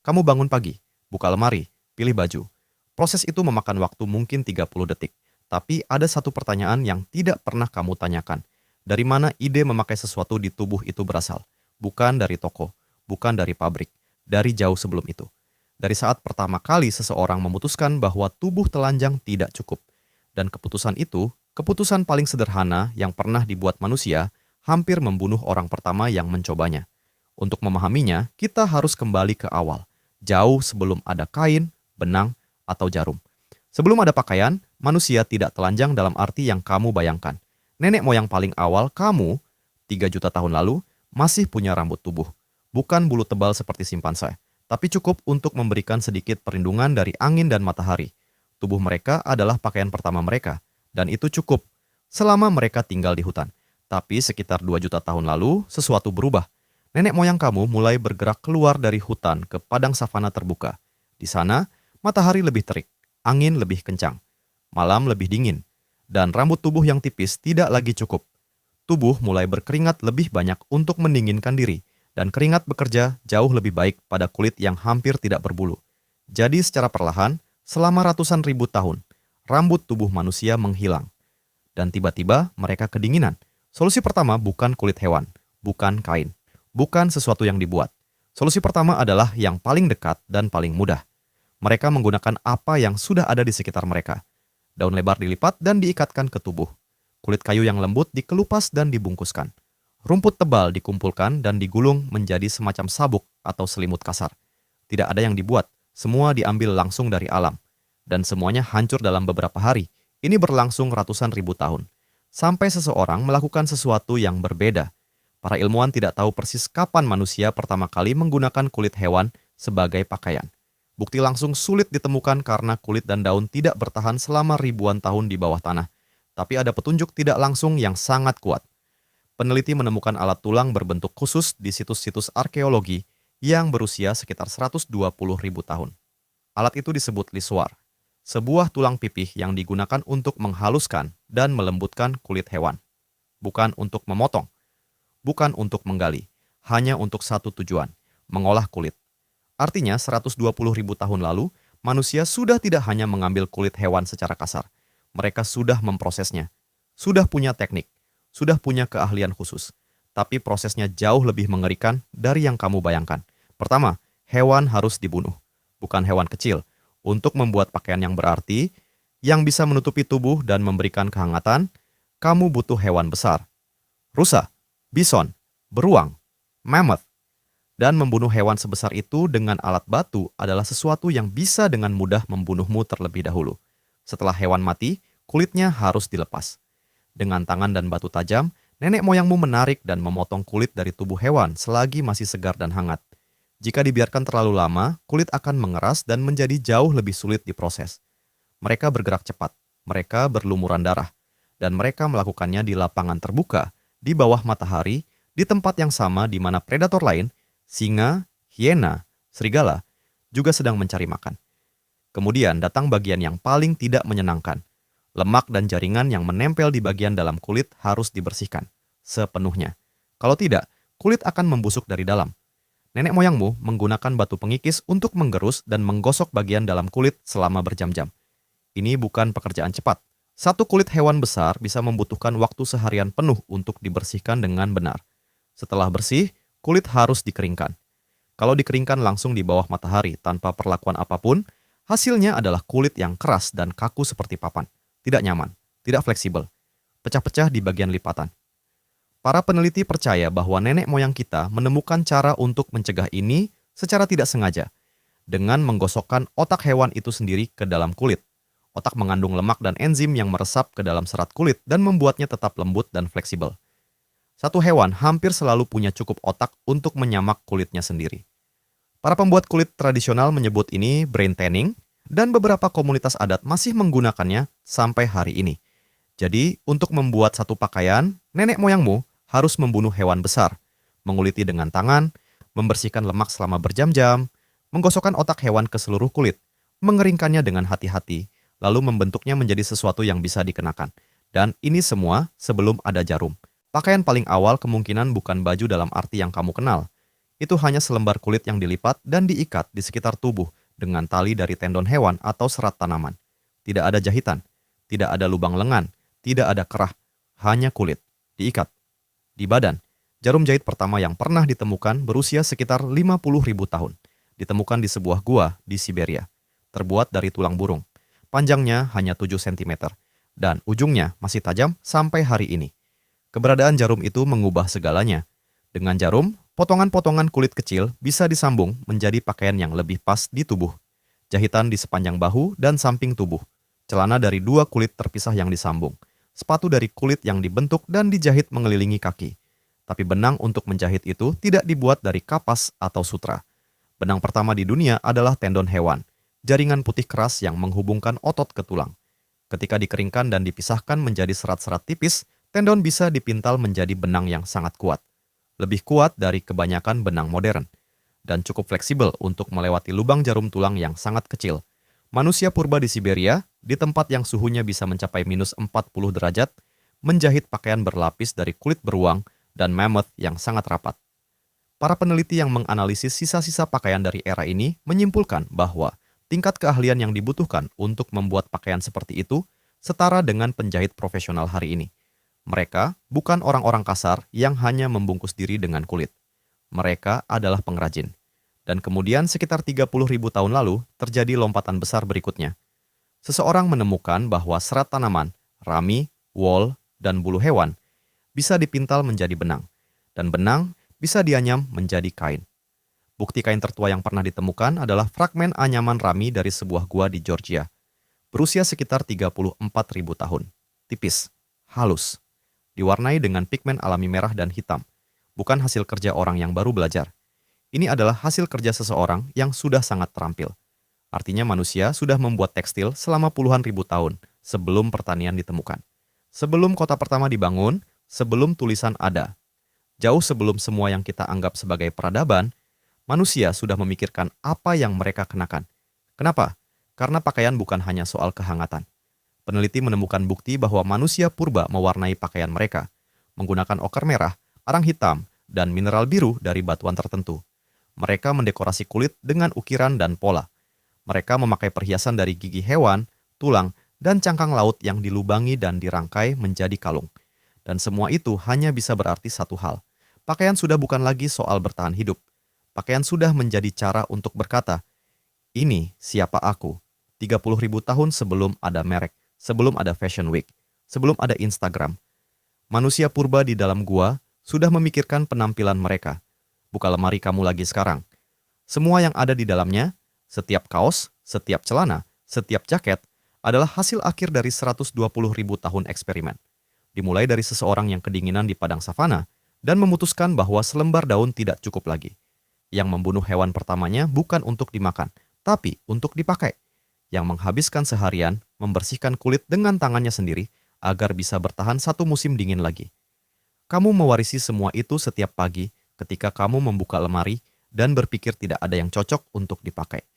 Kamu bangun pagi, buka lemari, pilih baju. Proses itu memakan waktu mungkin 30 detik. Tapi ada satu pertanyaan yang tidak pernah kamu tanyakan. Dari mana ide memakai sesuatu di tubuh itu berasal? Bukan dari toko, bukan dari pabrik, dari jauh sebelum itu. Dari saat pertama kali seseorang memutuskan bahwa tubuh telanjang tidak cukup. Dan keputusan itu, keputusan paling sederhana yang pernah dibuat manusia, hampir membunuh orang pertama yang mencobanya. Untuk memahaminya, kita harus kembali ke awal, jauh sebelum ada kain, benang, atau jarum. Sebelum ada pakaian, manusia tidak telanjang dalam arti yang kamu bayangkan. Nenek moyang paling awal kamu, 3 juta tahun lalu, masih punya rambut tubuh. Bukan bulu tebal seperti simpanse, tapi cukup untuk memberikan sedikit perlindungan dari angin dan matahari. Tubuh mereka adalah pakaian pertama mereka, dan itu cukup selama mereka tinggal di hutan. Tapi sekitar 2 juta tahun lalu, sesuatu berubah. Nenek moyang kamu mulai bergerak keluar dari hutan ke padang savana terbuka. Di sana, matahari lebih terik, angin lebih kencang, malam lebih dingin, dan rambut tubuh yang tipis tidak lagi cukup. Tubuh mulai berkeringat lebih banyak untuk mendinginkan diri, dan keringat bekerja jauh lebih baik pada kulit yang hampir tidak berbulu. Jadi secara perlahan, selama ratusan ribu tahun, rambut tubuh manusia menghilang. Dan tiba-tiba mereka kedinginan. Solusi pertama bukan kulit hewan, bukan kain, bukan sesuatu yang dibuat. Solusi pertama adalah yang paling dekat dan paling mudah. Mereka menggunakan apa yang sudah ada di sekitar mereka. Daun lebar dilipat dan diikatkan ke tubuh. Kulit kayu yang lembut dikelupas dan dibungkuskan. Rumput tebal dikumpulkan dan digulung menjadi semacam sabuk atau selimut kasar. Tidak ada yang dibuat, semua diambil langsung dari alam. Dan semuanya hancur dalam beberapa hari. Ini berlangsung ratusan ribu tahun. Sampai seseorang melakukan sesuatu yang berbeda. Para ilmuwan tidak tahu persis kapan manusia pertama kali menggunakan kulit hewan sebagai pakaian. Bukti langsung sulit ditemukan karena kulit dan daun tidak bertahan selama ribuan tahun di bawah tanah. Tapi ada petunjuk tidak langsung yang sangat kuat. Peneliti menemukan alat tulang berbentuk khusus di situs-situs arkeologi yang berusia sekitar 120 ribu tahun. Alat itu disebut liswar, sebuah tulang pipih yang digunakan untuk menghaluskan dan melembutkan kulit hewan. Bukan untuk memotong, bukan untuk menggali, hanya untuk satu tujuan, mengolah kulit. Artinya 120 ribu tahun lalu, manusia sudah tidak hanya mengambil kulit hewan secara kasar. Mereka sudah memprosesnya, sudah punya teknik, sudah punya keahlian khusus. Tapi prosesnya jauh lebih mengerikan dari yang kamu bayangkan. Pertama, hewan harus dibunuh. Bukan hewan kecil. Untuk membuat pakaian yang berarti, yang bisa menutupi tubuh dan memberikan kehangatan, kamu butuh hewan besar. Rusa, bison, beruang, mammoth. Dan membunuh hewan sebesar itu dengan alat batu adalah sesuatu yang bisa dengan mudah membunuhmu terlebih dahulu. Setelah hewan mati, kulitnya harus dilepas. Dengan tangan dan batu tajam, nenek moyangmu menarik dan memotong kulit dari tubuh hewan selagi masih segar dan hangat. Jika dibiarkan terlalu lama, kulit akan mengeras dan menjadi jauh lebih sulit diproses. Mereka bergerak cepat, mereka berlumuran darah, dan mereka melakukannya di lapangan terbuka, di bawah matahari, di tempat yang sama di mana predator lain, singa, hiena, serigala, juga sedang mencari makan. Kemudian datang bagian yang paling tidak menyenangkan. Lemak dan jaringan yang menempel di bagian dalam kulit harus dibersihkan sepenuhnya. Kalau tidak, kulit akan membusuk dari dalam. Nenek moyangmu menggunakan batu pengikis untuk menggerus dan menggosok bagian dalam kulit selama berjam-jam. Ini bukan pekerjaan cepat. Satu kulit hewan besar bisa membutuhkan waktu seharian penuh untuk dibersihkan dengan benar. Setelah bersih, kulit harus dikeringkan. Kalau dikeringkan langsung di bawah matahari tanpa perlakuan apapun, hasilnya adalah kulit yang keras dan kaku seperti papan. Tidak nyaman, tidak fleksibel, pecah-pecah di bagian lipatan. Para peneliti percaya bahwa nenek moyang kita menemukan cara untuk mencegah ini secara tidak sengaja, dengan menggosokkan otak hewan itu sendiri ke dalam kulit. Otak mengandung lemak dan enzim yang meresap ke dalam serat kulit dan membuatnya tetap lembut dan fleksibel. Satu hewan hampir selalu punya cukup otak untuk menyamak kulitnya sendiri. Para pembuat kulit tradisional menyebut ini brain tanning, dan beberapa komunitas adat masih menggunakannya sampai hari ini. Jadi, untuk membuat satu pakaian, nenek moyangmu harus membunuh hewan besar, menguliti dengan tangan, membersihkan lemak selama berjam-jam, menggosokkan otak hewan ke seluruh kulit, mengeringkannya dengan hati-hati, lalu membentuknya menjadi sesuatu yang bisa dikenakan. Dan ini semua sebelum ada jarum. Pakaian paling awal kemungkinan bukan baju dalam arti yang kamu kenal. Itu hanya selembar kulit yang dilipat dan diikat di sekitar tubuh dengan tali dari tendon hewan atau serat tanaman. Tidak ada jahitan, tidak ada lubang lengan, tidak ada kerah, hanya kulit, diikat. Di badan, jarum jahit pertama yang pernah ditemukan berusia sekitar 50.000 tahun. Ditemukan di sebuah gua di Siberia. Terbuat dari tulang burung. Panjangnya hanya 7 cm. Dan ujungnya masih tajam sampai hari ini. Keberadaan jarum itu mengubah segalanya. Dengan jarum, potongan-potongan kulit kecil bisa disambung menjadi pakaian yang lebih pas di tubuh. Jahitan di sepanjang bahu dan samping tubuh. Celana dari 2 kulit terpisah yang disambung. Sepatu dari kulit yang dibentuk dan dijahit mengelilingi kaki. Tapi benang untuk menjahit itu tidak dibuat dari kapas atau sutra. Benang pertama di dunia adalah tendon hewan, jaringan putih keras yang menghubungkan otot ke tulang. Ketika dikeringkan dan dipisahkan menjadi serat-serat tipis, tendon bisa dipintal menjadi benang yang sangat kuat. Lebih kuat dari kebanyakan benang modern. Dan cukup fleksibel untuk melewati lubang jarum tulang yang sangat kecil. Manusia purba di Siberia, di tempat yang suhunya bisa mencapai minus 40 derajat, menjahit pakaian berlapis dari kulit beruang dan mammoth yang sangat rapat. Para peneliti yang menganalisis sisa-sisa pakaian dari era ini menyimpulkan bahwa tingkat keahlian yang dibutuhkan untuk membuat pakaian seperti itu setara dengan penjahit profesional hari ini. Mereka bukan orang-orang kasar yang hanya membungkus diri dengan kulit. Mereka adalah pengrajin. Dan kemudian sekitar 30.000 tahun lalu terjadi lompatan besar berikutnya. Seseorang menemukan bahwa serat tanaman, rami, wol, dan bulu hewan bisa dipintal menjadi benang. Dan benang bisa dianyam menjadi kain. Bukti kain tertua yang pernah ditemukan adalah fragmen anyaman rami dari sebuah gua di Georgia. Berusia sekitar 34.000 tahun. Tipis, halus, diwarnai dengan pigmen alami merah dan hitam. Bukan hasil kerja orang yang baru belajar. Ini adalah hasil kerja seseorang yang sudah sangat terampil. Artinya manusia sudah membuat tekstil selama puluhan ribu tahun sebelum pertanian ditemukan. Sebelum kota pertama dibangun, sebelum tulisan ada. Jauh sebelum semua yang kita anggap sebagai peradaban, manusia sudah memikirkan apa yang mereka kenakan. Kenapa? Karena pakaian bukan hanya soal kehangatan. Peneliti menemukan bukti bahwa manusia purba mewarnai pakaian mereka, menggunakan oker merah, arang hitam, dan mineral biru dari batuan tertentu. Mereka mendekorasi kulit dengan ukiran dan pola. Mereka memakai perhiasan dari gigi hewan, tulang, dan cangkang laut yang dilubangi dan dirangkai menjadi kalung. Dan semua itu hanya bisa berarti satu hal. Pakaian sudah bukan lagi soal bertahan hidup. Pakaian sudah menjadi cara untuk berkata, ini siapa aku, 30.000 tahun sebelum ada merek, sebelum ada Fashion Week, sebelum ada Instagram. Manusia purba di dalam gua sudah memikirkan penampilan mereka. Buka lemari kamu lagi sekarang. Semua yang ada di dalamnya, setiap kaos, setiap celana, setiap jaket, adalah hasil akhir dari 120.000 tahun eksperimen. Dimulai dari seseorang yang kedinginan di padang savana dan memutuskan bahwa selembar daun tidak cukup lagi. Yang membunuh hewan pertamanya bukan untuk dimakan, tapi untuk dipakai. Yang menghabiskan seharian membersihkan kulit dengan tangannya sendiri agar bisa bertahan satu musim dingin lagi. Kamu mewarisi semua itu setiap pagi ketika kamu membuka lemari dan berpikir tidak ada yang cocok untuk dipakai.